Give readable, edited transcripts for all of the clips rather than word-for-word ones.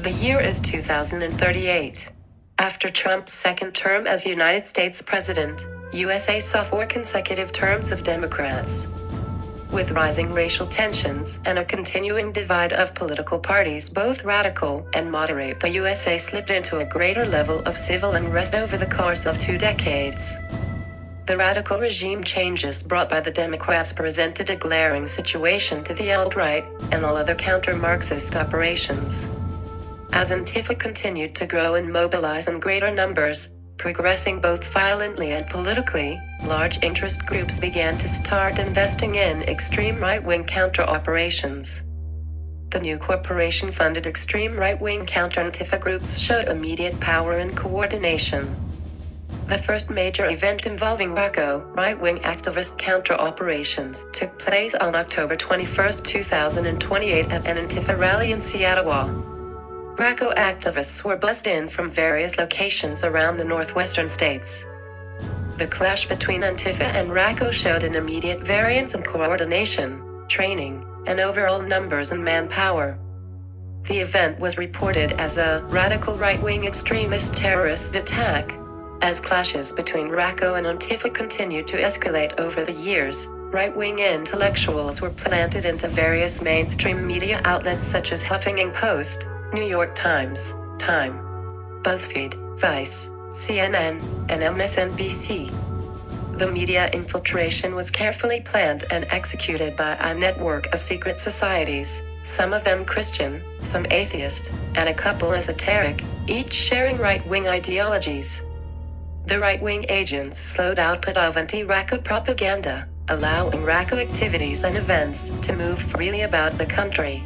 The year is 2038. After Trump's second term as United States President, USA saw 4 consecutive terms of Democrats. With rising racial tensions and a continuing divide of political parties, both radical and moderate, the USA slipped into a greater level of civil unrest over the course of 2 decades. The radical regime changes brought by the Democrats presented a glaring situation to the alt-right and all other counter-Marxist operations. As Antifa continued to grow and mobilize in greater numbers, progressing both violently and politically, large interest groups began to start investing in extreme right-wing counter-operations. The new corporation-funded extreme right-wing counter-Antifa groups showed immediate power and coordination. The first major event involving R.A.C.O, right-wing activist counter-operations, took place on October 21, 2028 at an Antifa rally in Seattle. R.A.C.O activists were buzzed in from various locations around the northwestern states. The clash between Antifa and R.A.C.O showed an immediate variance in coordination, training, and overall numbers and manpower. The event was reported as a radical right-wing extremist terrorist attack. As clashes between R.A.C.O and Antifa continued to escalate over the years, right-wing intellectuals were planted into various mainstream media outlets such as Huffington Post, New York Times, Time, BuzzFeed, Vice, CNN, and MSNBC. The media infiltration was carefully planned and executed by a network of secret societies, some of them Christian, some atheist, and a couple esoteric, each sharing right-wing ideologies. The right-wing agents slowed output of anti-R.A.C.O propaganda, allowing R.A.C.O activities and events to move freely about the country.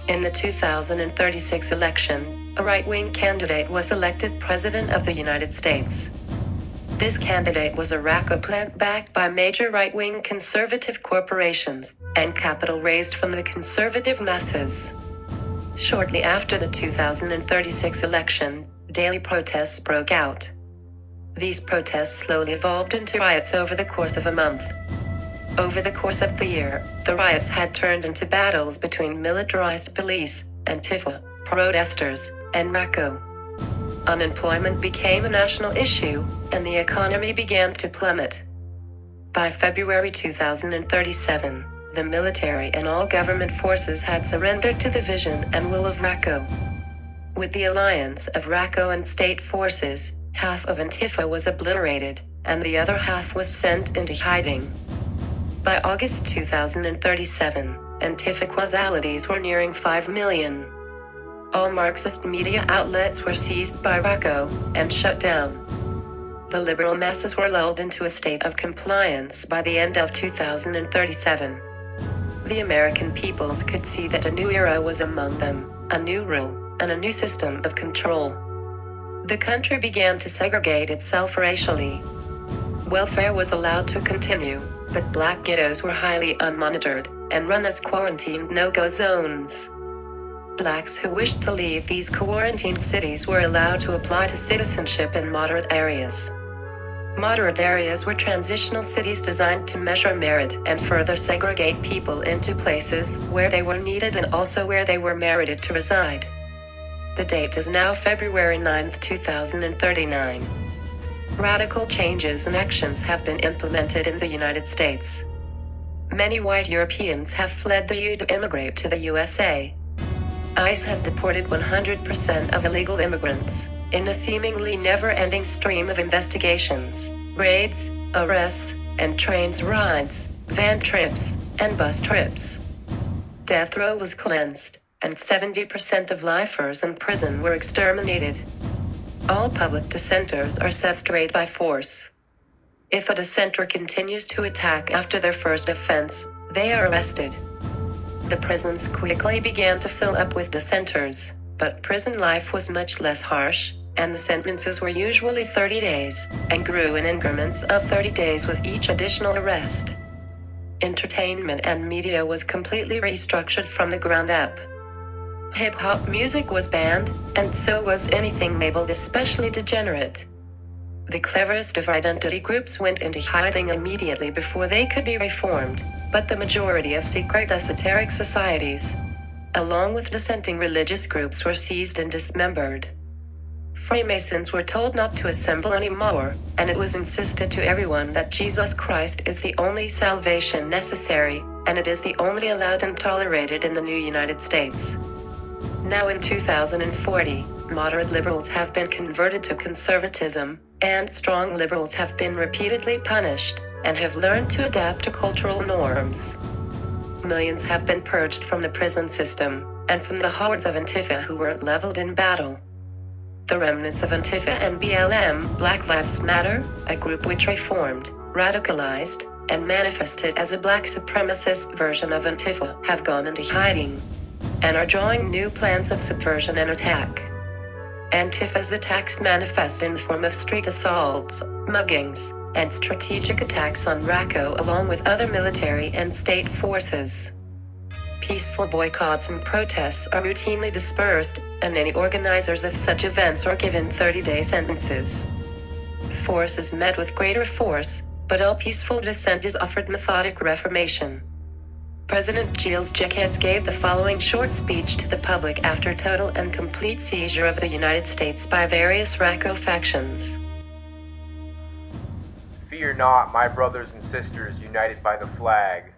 In the 2036 election, a right-wing candidate was elected President of the United States. This candidate was a R.A.C.O plant backed by major right-wing conservative corporations, and capital raised from the conservative masses. Shortly after the 2036 election, daily protests broke out. These protests slowly evolved into riots over the course of a month. Over the course of the year, the riots had turned into battles between militarized police, Antifa, protesters, and R.A.C.O. Unemployment became a national issue, and the economy began to plummet. By February 2037, the military and all government forces had surrendered to the vision and will of R.A.C.O. With the alliance of R.A.C.O and state forces, half of Antifa was obliterated, and the other half was sent into hiding. By August 2037, Antifa causalities were nearing 5 million. All Marxist media outlets were seized by R.A.C.O and shut down. The liberal masses were lulled into a state of compliance by the end of 2037. The American peoples could see that a new era was among them, a new rule, and a new system of control. The country began to segregate itself racially. Welfare was allowed to continue, but black ghettos were highly unmonitored, and run as quarantined no-go zones. Blacks who wished to leave these quarantined cities were allowed to apply to citizenship in moderate areas. Moderate areas were transitional cities designed to measure merit and further segregate people into places where they were needed and also where they were merited to reside. The date is now February 9, 2039. Radical changes and actions have been implemented in the United States. Many white Europeans have fled the EU to immigrate to the USA. ICE has deported 100% of illegal immigrants, in a seemingly never-ending stream of investigations, raids, arrests, and trains rides, van trips, and bus trips. Death row was cleansed, and 70% of lifers in prison were exterminated. All public dissenters are set straight by force. If a dissenter continues to attack after their first offense, they are arrested. The prisons quickly began to fill up with dissenters, but prison life was much less harsh, and the sentences were usually 30 days, and grew in increments of 30 days with each additional arrest. Entertainment and media was completely restructured from the ground up. Hip-hop music was banned, and so was anything labeled especially degenerate. The cleverest of identity groups went into hiding immediately before they could be reformed, but the majority of secret esoteric societies, along with dissenting religious groups, were seized and dismembered. Freemasons were told not to assemble anymore, and it was insisted to everyone that Jesus Christ is the only salvation necessary, and it is the only allowed and tolerated in the new United States. Now in 2040, moderate liberals have been converted to conservatism, and strong liberals have been repeatedly punished, and have learned to adapt to cultural norms. Millions have been purged from the prison system, and from the hordes of Antifa who were leveled in battle. The remnants of Antifa and BLM, Black Lives Matter, a group which reformed, radicalized, and manifested as a black supremacist version of Antifa, have gone into hiding, and are drawing new plans of subversion and attack. Antifa's attacks manifest in the form of street assaults, muggings, and strategic attacks on R.A.C.O along with other military and state forces. Peaceful boycotts and protests are routinely dispersed, and any organizers of such events are given 30-day sentences. Force is met with greater force, but all peaceful dissent is offered methodic reformation. President Gilles Jacquet gave the following short speech to the public after total and complete seizure of the United States by various R.A.C.O factions. Fear not, my brothers and sisters united by the flag,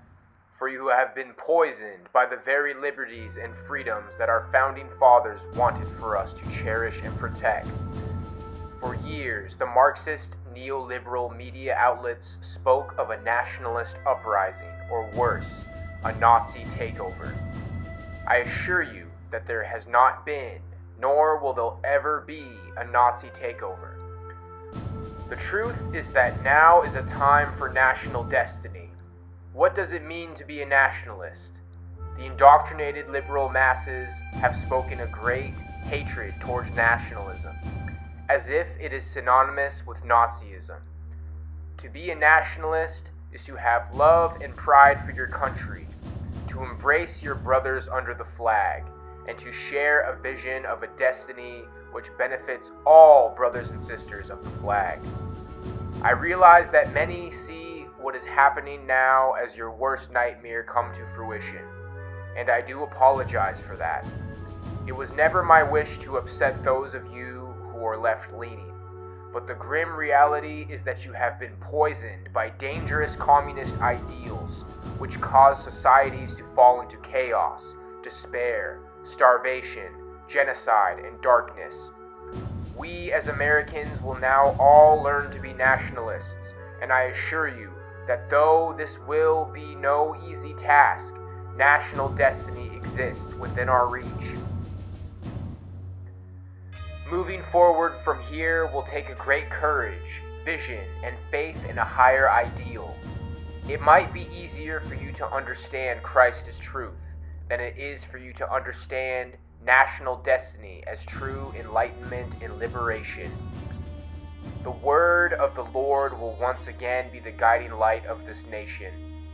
for you have been poisoned by the very liberties and freedoms that our founding fathers wanted for us to cherish and protect. For years, the Marxist neoliberal media outlets spoke of a nationalist uprising, or worse, a Nazi takeover. I assure you that there has not been, nor will there ever be, a Nazi takeover. The truth is that now is a time for national destiny. What does it mean to be a nationalist? The indoctrinated liberal masses have spoken a great hatred towards nationalism, as if it is synonymous with Nazism. To be a nationalist is to have love and pride for your country, to embrace your brothers under the flag, and to share a vision of a destiny which benefits all brothers and sisters of the flag. I realize that many see what is happening now as your worst nightmare come to fruition, and I do apologize for that. It was never my wish to upset those of you who are left-leaning, but the grim reality is that you have been poisoned by dangerous communist ideals which cause societies to fall into chaos, despair, starvation, genocide, and darkness. We as Americans will now all learn to be nationalists, and I assure you that though this will be no easy task, national destiny exists within our reach. Moving forward from here will take a great courage, vision, and faith in a higher ideal. It might be easier for you to understand Christ as truth than it is for you to understand national destiny as true enlightenment and liberation. The word of the Lord will once again be the guiding light of this nation,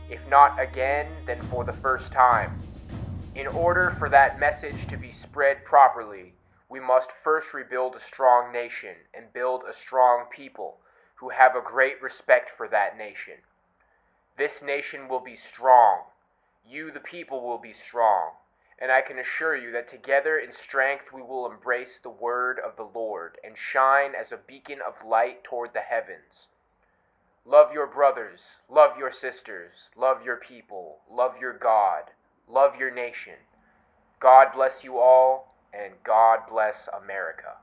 if not again, then for the first time. In order for that message to be spread properly, we must first rebuild a strong nation and build a strong people who have a great respect for that nation. This nation will be strong. You, the people, will be strong. And I can assure you that together in strength we will embrace the word of the Lord and shine as a beacon of light toward the heavens. Love your brothers, love your sisters, love your people, love your God, love your nation. God bless you all, and God bless America.